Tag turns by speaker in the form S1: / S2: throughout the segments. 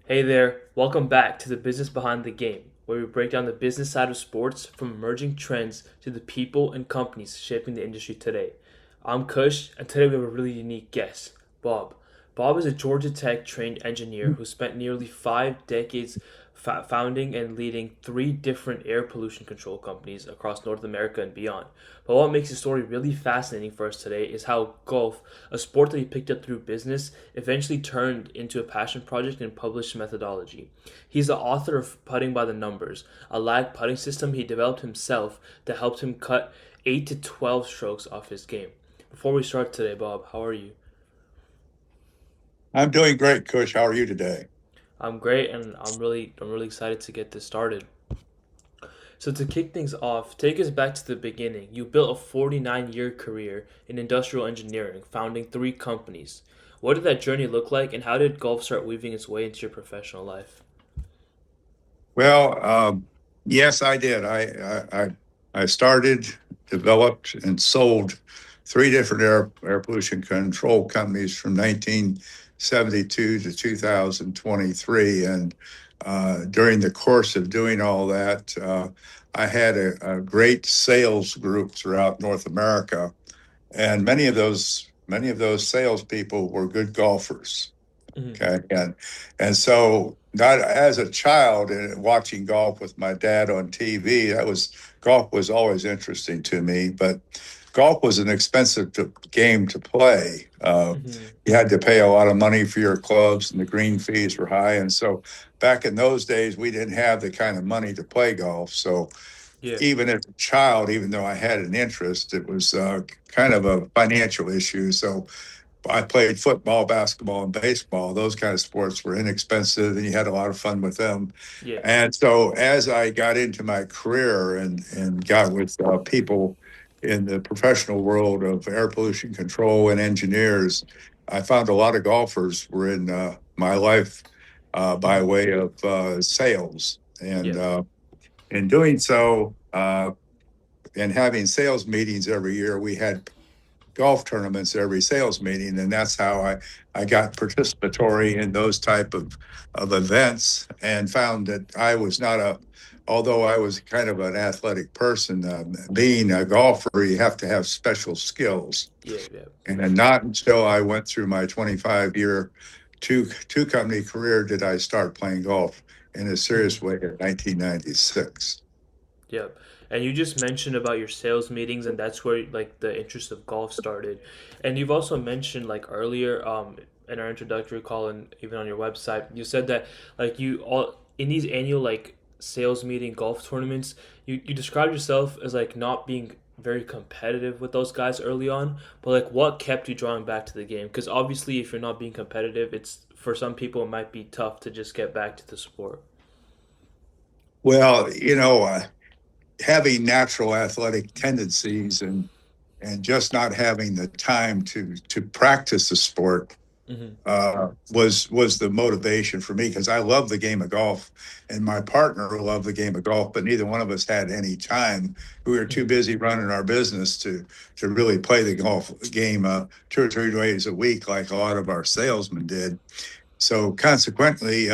S1: Hey there, welcome back to the Business Behind the Game, where we break down the business side of sports from emerging trends to the people and companies shaping the industry today. I'm Kush, and today we have a really unique guest, Bob. Bob is a Georgia Tech trained engineer who spent nearly 5 decades founding and leading three different air pollution control companies across North America and beyond. But what makes his story really fascinating for us today is how golf, a sport that he picked up through business, eventually turned into a passion project and published methodology. He's the author of Putting by the Numbers, a lag putting system he developed himself that helped him cut 8 to 12 strokes off his game. Before we start today, Bob, how are you?
S2: I'm doing great, Kush. How are you today?
S1: I'm great, and I'm really excited to get this started. So to kick things off, take us back to the beginning. You built a 49-year career in industrial engineering, founding three companies. What did that journey look like, and how did golf start weaving its way into your professional life?
S2: Well, yes, I did. I started, developed, and sold three different air pollution control companies from 1972 to 2023. And during the course of doing all that, I had a great sales group throughout North America, and many of those salespeople were good golfers.
S1: Hmm.
S2: Okay. And so not as a child and watching golf with my dad on TV, golf was always interesting to me, but golf was an expensive game to play.
S1: Hmm.
S2: You had to pay a lot of money for your clubs and the green fees were high. And so back in those days, we didn't have the kind of money to play golf. So
S1: Yeah.
S2: even as a child, even though I had an interest, it was kind of a financial issue. So I played football, basketball, and baseball. Those kind of sports were inexpensive, and you had a lot of fun with them.
S1: Yeah.
S2: And so, as I got into my career and got with people in the professional world of air pollution control and engineers, I found a lot of golfers were in my life by
S1: Hmm.
S2: way of sales. And
S1: Yeah.
S2: in doing so, and having sales meetings every year, we had golf tournaments every sales meeting, and that's how I got participatory in those type of events, and found that I was not a although I was kind of an athletic person, being a golfer, you have to have special skills.
S1: Yeah. Yeah.
S2: And then not until I went through my 25-year two company career did I start playing golf in a serious
S1: Hmm.
S2: way in 1996.
S1: Yeah. And you just mentioned about your sales meetings, and that's where like the interest of golf started. And you've also mentioned like earlier, in our introductory call and even on your website, you said that like you all in these annual like sales meeting golf tournaments, you described yourself as like not being very competitive with those guys early on, but like what kept you drawing back to the game? Because obviously, if you're not being competitive, it's for some people it might be tough to just get back to the sport.
S2: Well, having natural athletic tendencies and just not having the time to practice the sport
S1: Hmm.
S2: was the motivation for me, because I love the game of golf and my partner loved the game of golf, but neither one of us had any time. We were too
S1: Hmm.
S2: busy running our business to really play the golf game 2 or 3 days a week like a lot of our salesmen did. So consequently,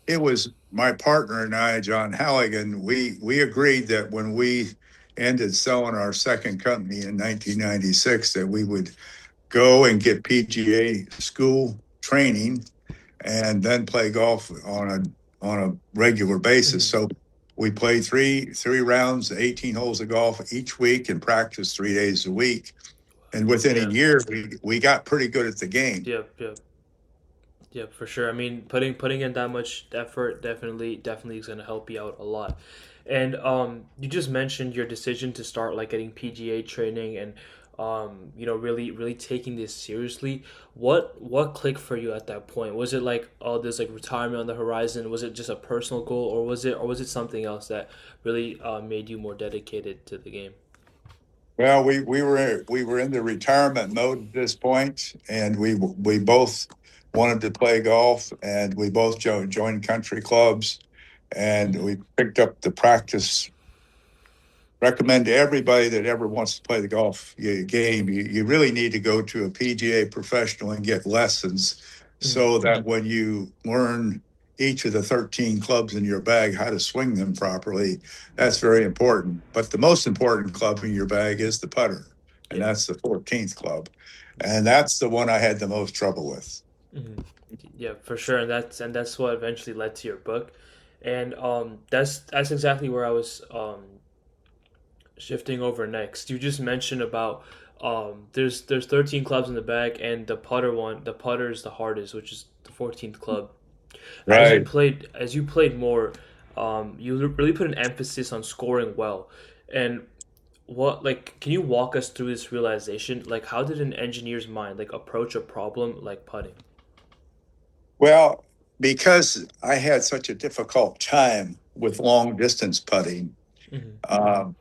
S2: it was my partner and I, John Halligan. We agreed that when we ended selling our second company in 1996, that we would go and get PGA school training and then play golf on a regular basis.
S1: Hmm.
S2: So we played three rounds, 18 holes of golf each week, and practiced 3 days a week. And within a
S1: Yeah.
S2: year, we got pretty good at the game.
S1: Yep. Yep. Yeah, for sure. I mean, putting in that much effort definitely is going to help you out a lot. And you just mentioned your decision to start like getting PGA training and really taking this seriously. What clicked for you at that point? Was it like, oh, there's like retirement on the horizon? Was it just a personal goal, or was it something else that really made you more dedicated to the game?
S2: Well, we were in the retirement mode at this point, and we both wanted to play golf, and we both joined country clubs, and
S1: Hmm.
S2: we picked up the practice. Recommend to everybody that ever wants to play the golf game, you really need to go to a PGA professional and get lessons,
S1: Hmm.
S2: so that when you learn each of the 13 clubs in your bag, how to swing them properly. That's
S1: Mm-hmm.
S2: very important. But the most important club in your bag is the putter, and
S1: Yeah.
S2: that's the 14th club.
S1: Mm-hmm.
S2: And that's the one I had the most trouble with.
S1: Mm-hmm. Yeah, for sure, and that's what eventually led to your book, and that's exactly where I was shifting over next. You just mentioned about there's 13 clubs in the bag, and the putter is the hardest, which is the 14th club.
S2: Right.
S1: As you played more, you really put an emphasis on scoring well, and what like can you walk us through this realization? Like, how did an engineer's mind like approach a problem like putting?
S2: Well, because I had such a difficult time with long distance putting,
S1: Mm-hmm.
S2: um,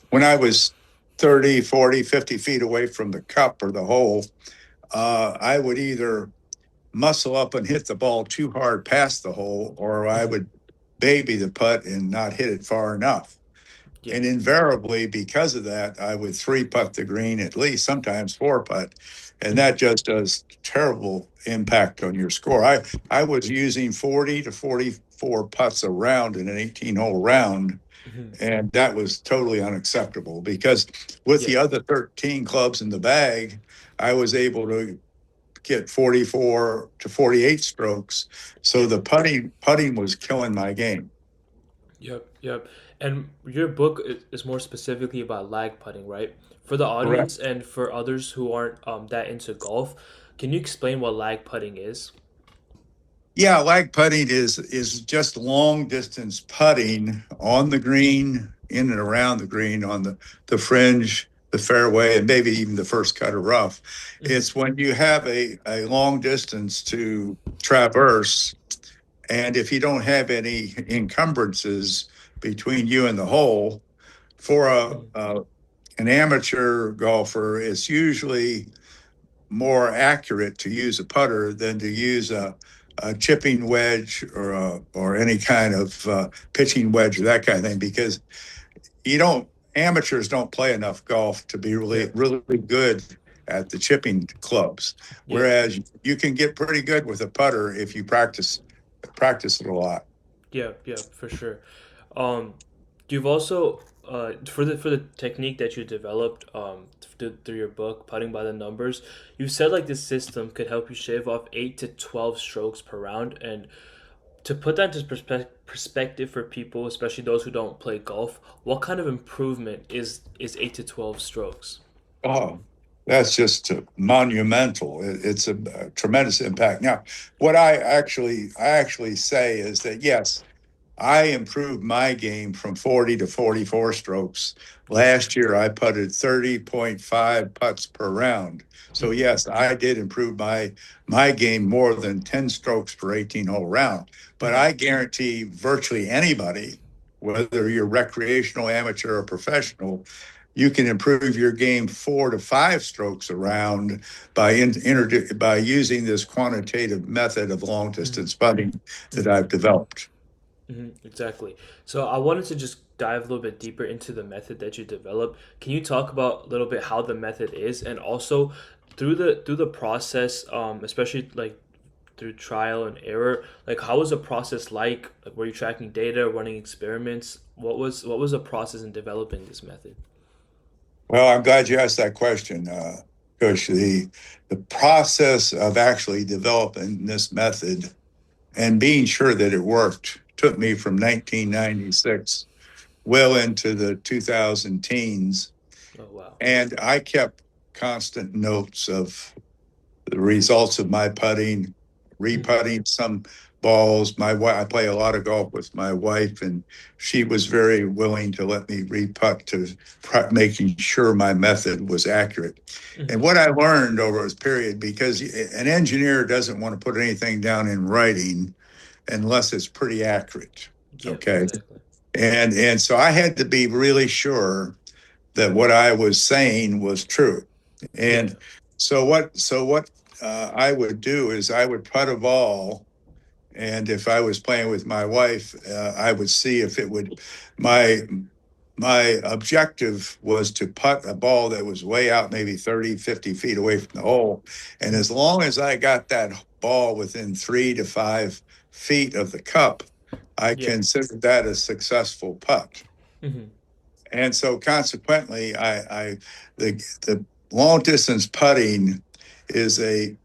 S2: when I was 30, 40, 50 feet away from the cup or the hole, I would either muscle up and hit the ball too hard past the hole, or I
S1: Mm-hmm.
S2: would baby the putt and not hit it far enough.
S1: Yeah.
S2: And invariably, because of that, I would three putt the green, at least sometimes four putt. And
S1: Mm-hmm.
S2: that just does terrible impact on your score. I was using 40 to 44 putts a round in an 18 hole round.
S1: Mm-hmm.
S2: And that was totally unacceptable because with
S1: Yeah.
S2: the other 13 clubs in the bag, I was able to get 44 to 48 strokes. So
S1: Yeah.
S2: the putting was killing my game.
S1: Yep. Yep. And your book is more specifically about lag putting, right? For the
S2: Correct.
S1: audience and for others who aren't that into golf, can you explain what lag putting is?
S2: Yeah, lag putting is just long distance putting on the green, in and around the green, on the fringe, the fairway, and maybe even the first cut of rough.
S1: Mm-hmm.
S2: It's when you have a long distance to traverse, and if you don't have any encumbrances between you and the hole, for
S1: Mm-hmm.
S2: an amateur golfer, it's usually more accurate to use a putter than to use a chipping wedge or any kind of pitching wedge or that kind of thing because you don't amateurs don't play enough golf to be
S1: Yeah.
S2: really good at the chipping clubs,
S1: Yeah.
S2: whereas you can get pretty good with a putter if you practice it a lot.
S1: Yeah. Yeah. For sure. Um, you've also for the technique that you developed through your book, putting by the numbers. You said like this system could help you shave off 8 to 12 strokes per round, and to put that into perspective for people, especially those who don't play golf, what kind of improvement is 8 to 12 strokes?
S2: Oh, that's just monumental. It's a tremendous impact. Now, what I actually say is that yes, I improved my game from 40 to 44 strokes. Last year, I putted 30.5 putts per round. So
S1: Mm-hmm.
S2: yes, I did improve my game more than 10 strokes per 18 hole round. But
S1: Mm-hmm.
S2: I guarantee virtually anybody, whether you're recreational, amateur, or professional, you can improve your game 4 to 5 strokes around by using this quantitative method of long
S1: Mm-hmm.
S2: distance putting that
S1: Mm-hmm.
S2: I've developed.
S1: Exactly. So I wanted to just dive a little bit deeper into the method that you developed. Can you talk about a little bit how the method is, and also through the process, especially like through trial and error, like how was the process like? Like, were you tracking data, running experiments? What was the process in developing this method?
S2: Well, I'm glad you asked that question, Kush. The process of actually developing this method and being sure that it worked took me from 1996 well into the 2000 teens.
S1: Oh wow.
S2: And I kept constant notes of the results of my putting,
S1: Mm-hmm.
S2: re-putting some balls. My wife, I play a lot of golf with my wife, and she was very willing to let me re-putt to making sure my method was accurate. And
S1: Mm-hmm.
S2: what I learned over this period, because an engineer doesn't want to put anything down in writing unless it's pretty accurate.
S1: Yeah.
S2: Okay.
S1: Exactly.
S2: And so I had to be really sure that what I was saying was true.
S1: Yeah.
S2: And so what I would do is I would putt a ball, and if I was playing with my wife, I would see if it would. My my objective was to putt a ball that was way out, maybe 30, 50 feet away from the hole. And
S1: Mm-hmm.
S2: as long as I got that ball within 3 to 5 feet of the cup, I
S1: Yeah.
S2: consider that a successful putt.
S1: Hmm.
S2: And so consequently, the long distance putting is a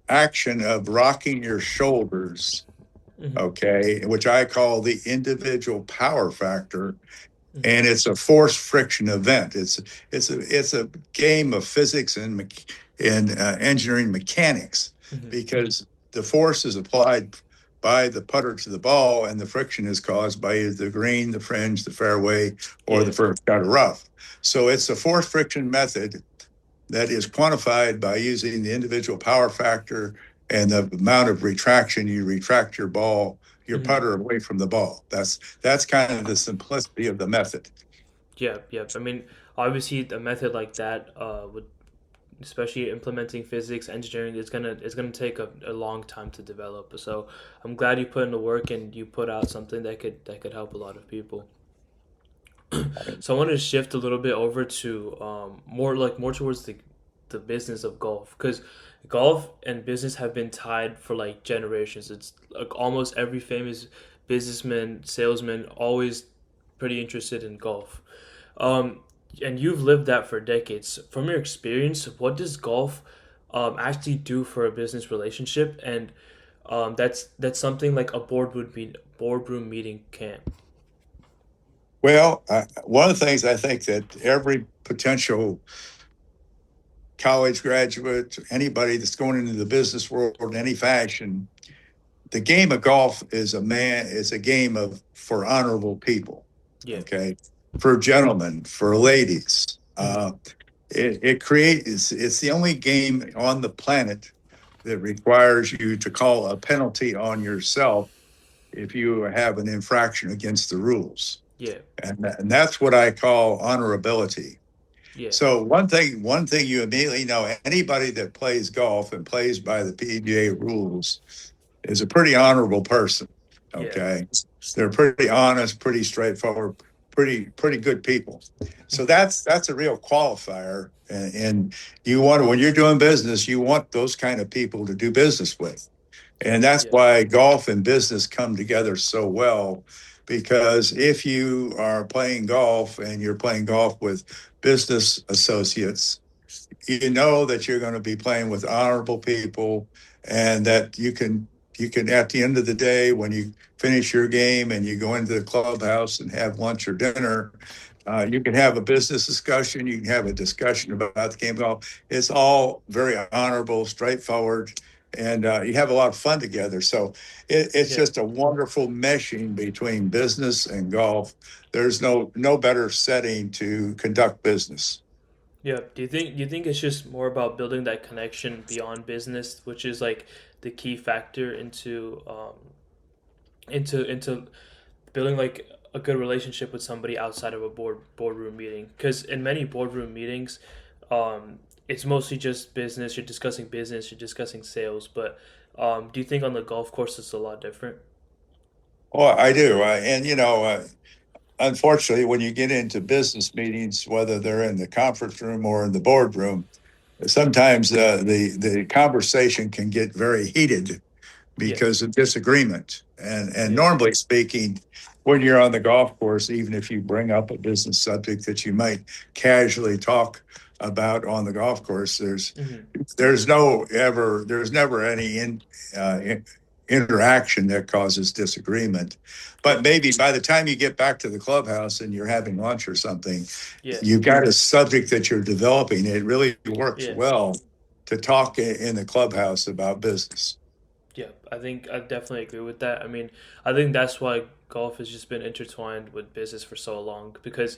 S2: action of rocking your shoulders,
S1: Hmm.
S2: okay, which I call the individual power factor,
S1: Hmm.
S2: and it's a force friction event. It's a game of physics and engineering mechanics,
S1: Hmm.
S2: because the force is applied by the putter to the ball, and the friction is caused by either the green, the fringe, the fairway, or the
S1: Yeah.
S2: first cut of rough. So it's a force friction method that is quantified by using the individual power factor and the amount of retraction you retract your ball, your
S1: Hmm.
S2: putter away from the ball. That's kind of the simplicity of the method.
S1: Yeah. Yeah. I mean, obviously, a method like that would, especially implementing physics, engineering, it's gonna take a long time to develop. So I'm glad you put in the work and you put out something that could help a lot of people. So I wanted to shift a little bit over to more towards the business of golf, because golf and business have been tied for like generations. It's like almost every famous businessman, salesman, always pretty interested in golf. Um, and you've lived that for decades. From your experience, what does golf actually do for a business relationship? And that's something like a boardroom meeting can't.
S2: Well, one of the things I think that every potential college graduate, anybody that's going into the business world in any fashion, the game of golf is a game of for honorable people,
S1: Yeah.
S2: okay, for gentlemen, for ladies.
S1: Hmm.
S2: It creates it's the only game on the planet that requires you to call a penalty on yourself if you have an infraction against the rules,
S1: Yeah.
S2: and that's what I call honorability.
S1: Yeah.
S2: So one thing you immediately know, anybody that plays golf and plays by the PGA rules is a pretty honorable person.
S1: Yeah.
S2: Okay. They're pretty honest, pretty straightforward, pretty good people. So
S1: Hmm.
S2: that's a real qualifier. And you want to, when you're doing business, you want those kind of people to do business with.
S1: Yeah.
S2: And that's
S1: Yeah.
S2: why golf and business come together so well. Because if you are playing golf and you're playing golf with business associates, you know that you're going to be playing with honorable people, and that you can at the end of the day, when you finish your game and you go into the clubhouse and have lunch or dinner, you can have a business discussion, you can have a discussion about the game of golf. It's all very honorable, straightforward, and you have a lot of fun together. So it's
S1: Yeah.
S2: just a wonderful meshing between business and golf. There's no better setting to conduct business.
S1: Yeah. Do you think it's just more about building that connection beyond business, which is like the key factor into building like a good relationship with somebody outside of a boardroom meeting? Because in many boardroom meetings, it's mostly just business. You're discussing business. You're discussing sales. But do you think on the golf course it's a lot different?
S2: Oh, I do. And, unfortunately, when you get into business meetings, whether they're in the conference room or in the boardroom, sometimes the conversation can get very heated
S1: Yeah.
S2: because of disagreement. And
S1: Yeah.
S2: normally speaking, when you're on the golf course, even if you bring up a business subject that you might casually talk about on the golf course,
S1: Hmm.
S2: there's never any interaction that causes disagreement.
S1: Yeah.
S2: But maybe by the time you get back to the clubhouse and you're having lunch or something,
S1: Yeah.
S2: you've got a subject that you're developing. It really works
S1: Yeah.
S2: well to talk in the clubhouse about business.
S1: Yeah, I think I definitely agree with that. I mean, I think that's why golf has just been intertwined with business for so long because,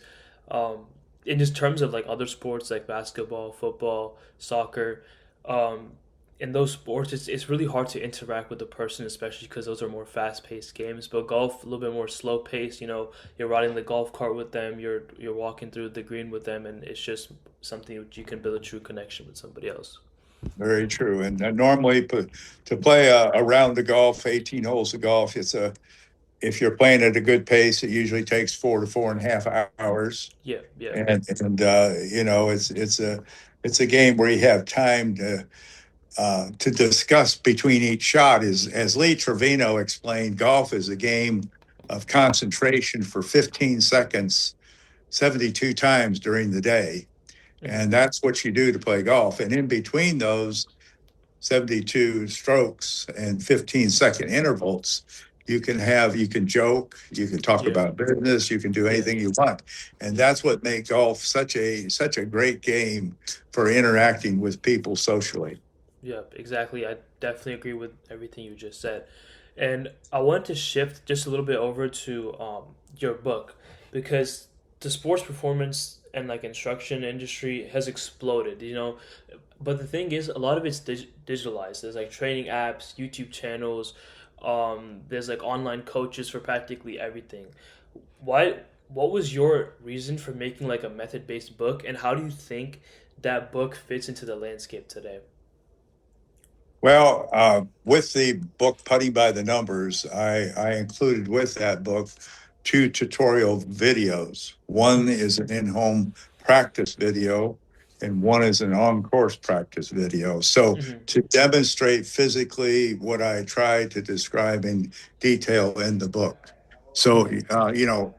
S1: um, in just terms of like other sports like basketball, football, soccer, um, in those sports, it's really hard to interact with the person, especially because those are more fast paced games. But golf, a little bit more slow paced. You're riding the golf cart with them, you're walking through the green with them, and it's just something which you can build a true connection with somebody else.
S2: Very true. And normally, to play a round of golf, 18 holes of golf, if you're playing at a good pace, it usually takes 4 to 4.5 hours.
S1: Yeah, yeah,
S2: And it's a game where you have time to discuss between each shot is, as Lee Trevino explained, golf is a game of concentration for 15 seconds, 72 times during the day.
S1: Hmm.
S2: And that's what you do to play golf. And in between those 72 strokes and 15-second intervals, you can joke, you can talk
S1: Yeah,
S2: about business, you can do
S1: yeah,
S2: anything you want. And that's what makes golf such a great game for interacting with people socially.
S1: yeah, exactly. I definitely agree with everything you just said. And I wanted to shift just a little bit over to your book because the sports performance and like instruction industry has exploded, But the thing is, a lot of it's digitalized. There's like training apps, YouTube channels, there's like online coaches for practically everything. Why? What was your reason for making like a method based book, and how do you think that book fits into the landscape today?
S2: Well, with the book Putting by the Numbers, I included with that book two tutorial videos. One
S1: Mm-hmm.
S2: is an in-home practice video, and one is an on-course practice video. So
S1: Mm-hmm.
S2: to demonstrate physically what I try to describe in detail in the book. So,
S1: Mm-hmm.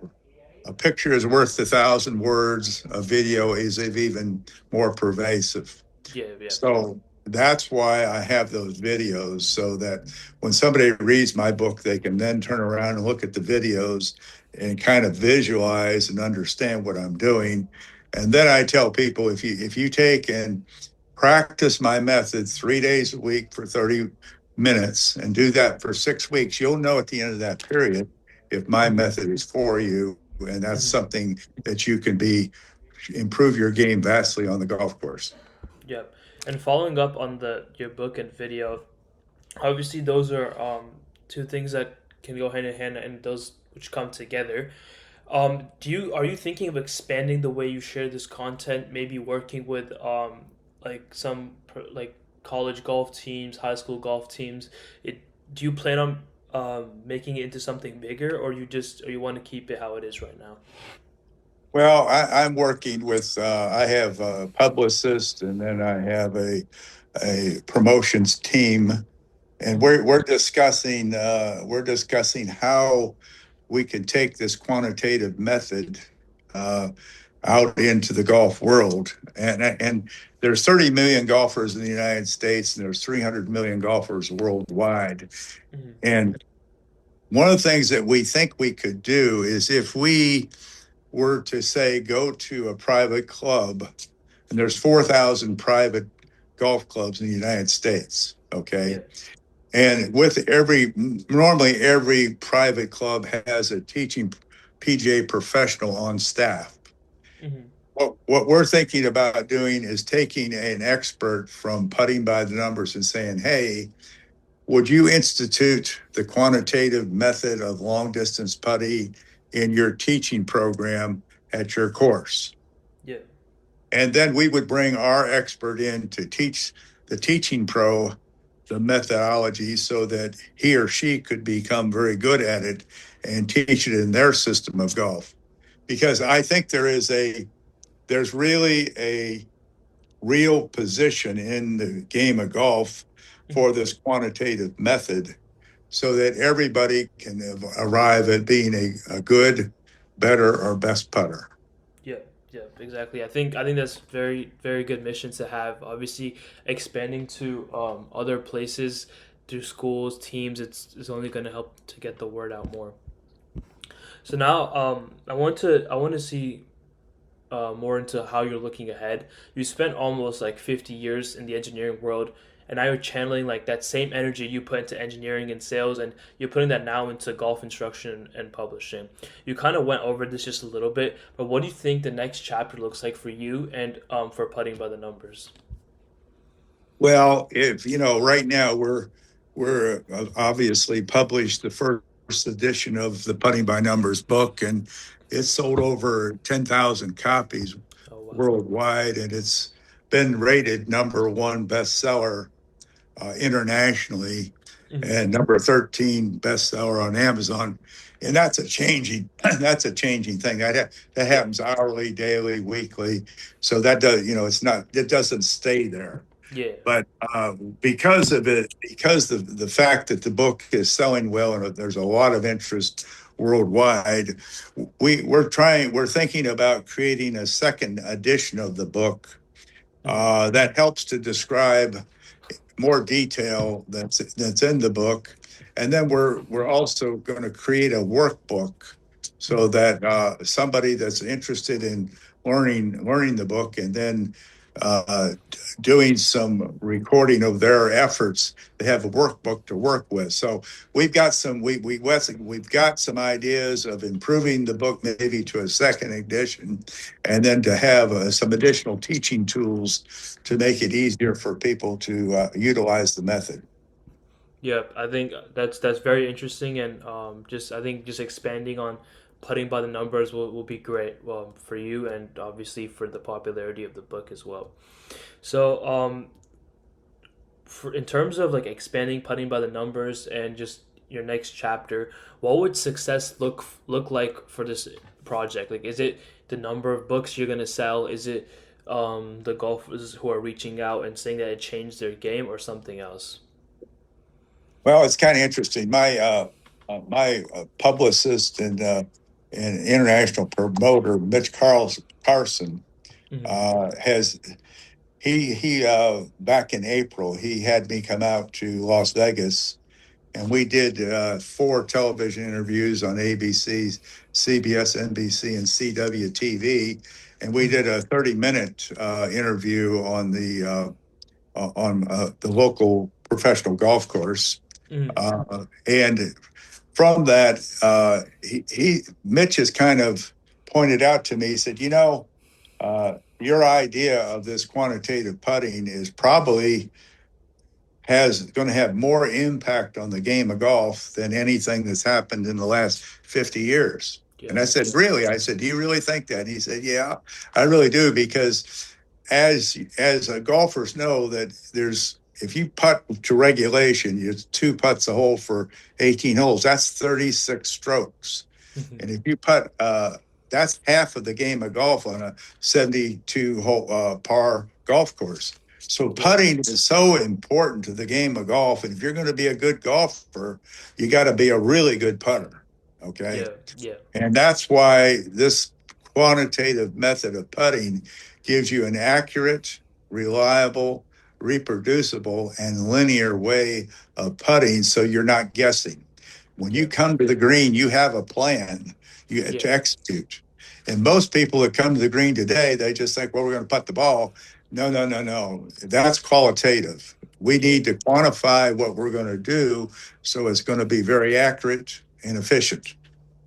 S2: a picture is worth 1,000 words. A video is even more pervasive.
S1: Yeah, yeah.
S2: So that's why I have those videos so that when somebody reads my book, they can then turn around and look at the videos and kind of visualize and understand what I'm doing. And then I tell people if you take and practice my method 3 days a week for 30 minutes and do that for 6 weeks, you'll know at the end of that period if my
S1: Mm-hmm.
S2: method is for you. And that's
S1: Mm-hmm.
S2: something that you can be improve your game vastly on the golf course.
S1: Yep. And following up on the your book and video, obviously those are two things that can go hand in hand, and those which come together. Do you are you thinking of expanding the way you share this content? Maybe working with like like college golf teams, high school golf teams. It Do you plan on making it into something bigger, or you want to keep it how it is right now?
S2: Well, I'm working with, I have a publicist and then I have a promotions team. And
S1: Mm-hmm.
S2: we're discussing how we can take this quantitative method uh, out into the golf world. And there's 30 million golfers in the United States, and there's 300 million golfers worldwide.
S1: Mm-hmm.
S2: And one of the things that we think we could do is if we were to say go to a private club, and there's 4,000 private golf clubs in the United States,
S1: Yeah.
S2: okay? And normally every private club has a teaching PGA professional on staff.
S1: Mm-hmm.
S2: What we're thinking about doing is taking an expert from Putting by the Numbers and saying, hey, would you institute the quantitative method of long distance putting in your teaching program at your course?
S1: Yeah.
S2: And then we would bring our expert in to teach the teaching pro the methodology so that he or she could become very good at it and teach it in their system of golf. Because I think there's really a real position in the game of golf
S1: Mm-hmm.
S2: for this quantitative method so that everybody can arrive at being a good, better, or best putter.
S1: Yeah, yeah, exactly. I think that's very good mission to have. Obviously, expanding to other places through schools, teams, it's only going to help to get the word out more. So now, I want to see more into how you're looking ahead. You spent almost like 50 years in the engineering world, and now you're channeling like that same energy you put into engineering and sales, and you're putting that now into golf instruction and publishing. You kind of went over this just a little bit, but what do you think the next chapter looks like for you and for putting by the numbers?
S2: Well, if right now we're obviously published the first edition of the Putting by Numbers book, and it's sold over 10,000 copies
S1: Oh wow.
S2: worldwide, and it's been rated number one bestseller internationally,
S1: Mm-hmm.
S2: and number 13 bestseller on Amazon. And that's a changing that's a changing thing. That
S1: Yeah.
S2: happens hourly, daily, weekly. So that does it's not it doesn't stay there.
S1: Yeah.
S2: But because of it, because of the fact that the book is selling well and there's a lot of interest worldwide, we're thinking about creating a second edition of the book
S1: Mm-hmm.
S2: that helps to describe more detail that's in the book, and then we're also going to create a workbook so
S1: Mm-hmm.
S2: that somebody that's interested in learning the book and then uh, doing some recording of their efforts, they have a workbook to work with. So we've got some ideas of improving the book maybe to a second edition, and then to have some additional teaching tools to make it easier for people to utilize the method.
S1: Yeah, I think that's very interesting, and just I think just expanding on putting by the numbers will be great, for you and obviously for the popularity of the book as well. So in terms of like expanding putting by the numbers and just your next chapter, what would success look like for this project? Like, is it the number of books you're gonna sell? Is it the golfers who are reaching out and saying that it changed their game, or something else?
S2: Well, it's kind of interesting. My publicist and international promoter, Mitch Carson,
S1: Mm-hmm.
S2: has he back in April he had me come out to Las Vegas, and we did four television interviews on ABC, CBS, NBC, and CWTV, and we
S1: Mm-hmm.
S2: did a 30-minute interview on the local professional golf course.
S1: Mm-hmm.
S2: And from that, Mitch has kind of pointed out to me, he said, your idea of this quantitative putting is probably has going to have more impact on the game of golf than anything that's happened in the last 50 years.
S1: Yeah.
S2: And I said, really? I said, do you really think that? And he said, yeah, I really do, because as golfers know that there's if you putt to regulation, you two putts a hole for 18 holes. That's 36 strokes.
S1: Mm-hmm.
S2: And if you putt, that's half of the game of golf on a 72 hole par golf course. So
S1: Yeah.
S2: putting is so important to the game of golf. And if you're going to be a good golfer, you got to be a really good putter. Okay.
S1: Yeah. Yeah.
S2: And that's why this quantitative method of putting gives you an accurate, reliable, reproducible, and linear way of putting so you're not guessing. When you
S1: Yeah.
S2: come to the green, you have a plan
S1: Yeah.
S2: to execute. And most people that come to the green today, they just think, well, we're going to putt the ball. No, no, no, no. That's qualitative. We
S1: Yeah.
S2: need to quantify what we're going to do so it's going to be very accurate and efficient.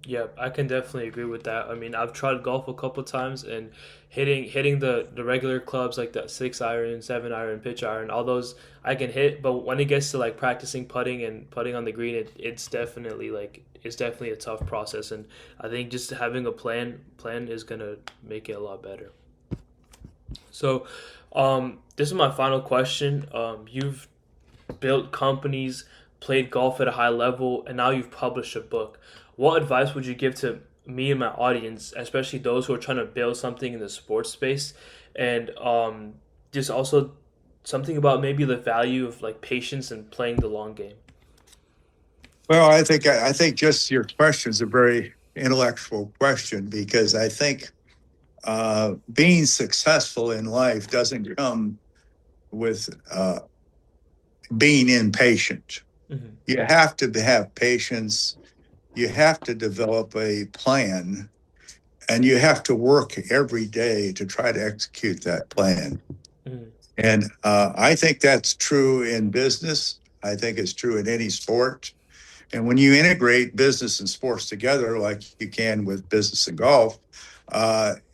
S1: Yeah, I can definitely agree with that. I mean, I've tried golf a couple times, and hitting the regular clubs like the 6 iron, 7 iron, pitch iron, all those I can hit. But when it gets to like practicing putting and putting on the green, it's definitely a tough process. And I think just having a plan is gonna make it a lot better. So, this is my final question. You've built companies, played golf at a high level, and now you've published a book. What advice would you give to me and my audience, especially those who are trying to build something in the sports space, and just also something about maybe the value of like patience and playing the long game?
S2: Well, I think just your question is a very intellectual question, because I think being successful in life doesn't come with being impatient.
S1: Mm-hmm.
S2: You have to have patience. You have to develop a plan, and you have to work every day to try to execute that plan.
S1: Mm-hmm.
S2: And I think that's true in business. I think it's true in any sport. And when you integrate business and sports together, like you can with business and golf,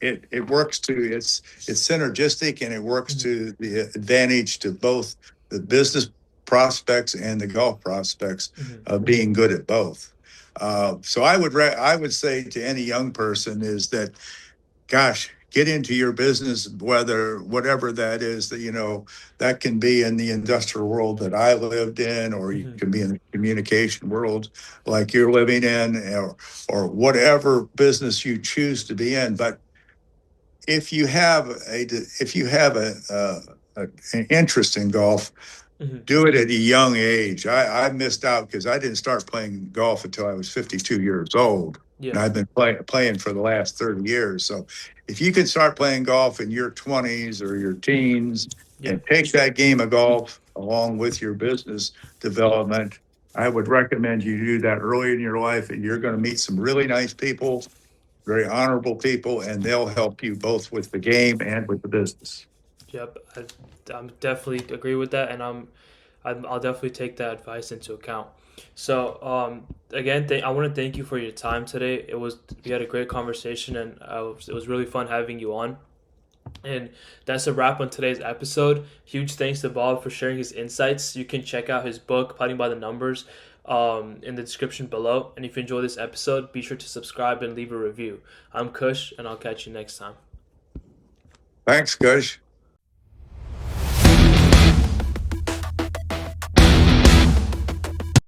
S2: it works to it's synergistic, and it works
S1: Mm-hmm.
S2: to the advantage to both the business prospects and the golf prospects
S1: Mm-hmm.
S2: of being good at both. So I would say to any young person is that, gosh, get into your business, whatever that is, that that can be in the industrial world that I lived in, or you
S1: Mm-hmm.
S2: can be in the communication world like you're living in, or whatever business you choose to be in. But if you have a an interest in golf,
S1: Hmm.
S2: do it at a young age. I missed out because I didn't start playing golf until I was 52 years old.
S1: Yeah.
S2: And I've been playing for the last 30 years. So if you can start playing golf in your 20s or your teens
S1: Yeah.
S2: and take that game of golf along with your business development, I would recommend you do that early in your life, and you're going to meet some really nice people, very honorable people, and they'll help you both with the game and with the business.
S1: Yep. I'm definitely agree with that, and I'll definitely take that advice into account. So, again, I want to thank you for your time today. We had a great conversation, and it was really fun having you on. And that's a wrap on today's episode. Huge thanks to Bob for sharing his insights. You can check out his book, Putting by the Numbers, in the description below. And if you enjoy this episode, be sure to subscribe and leave a review. I'm Kush, and I'll catch you next time.
S2: Thanks, guys.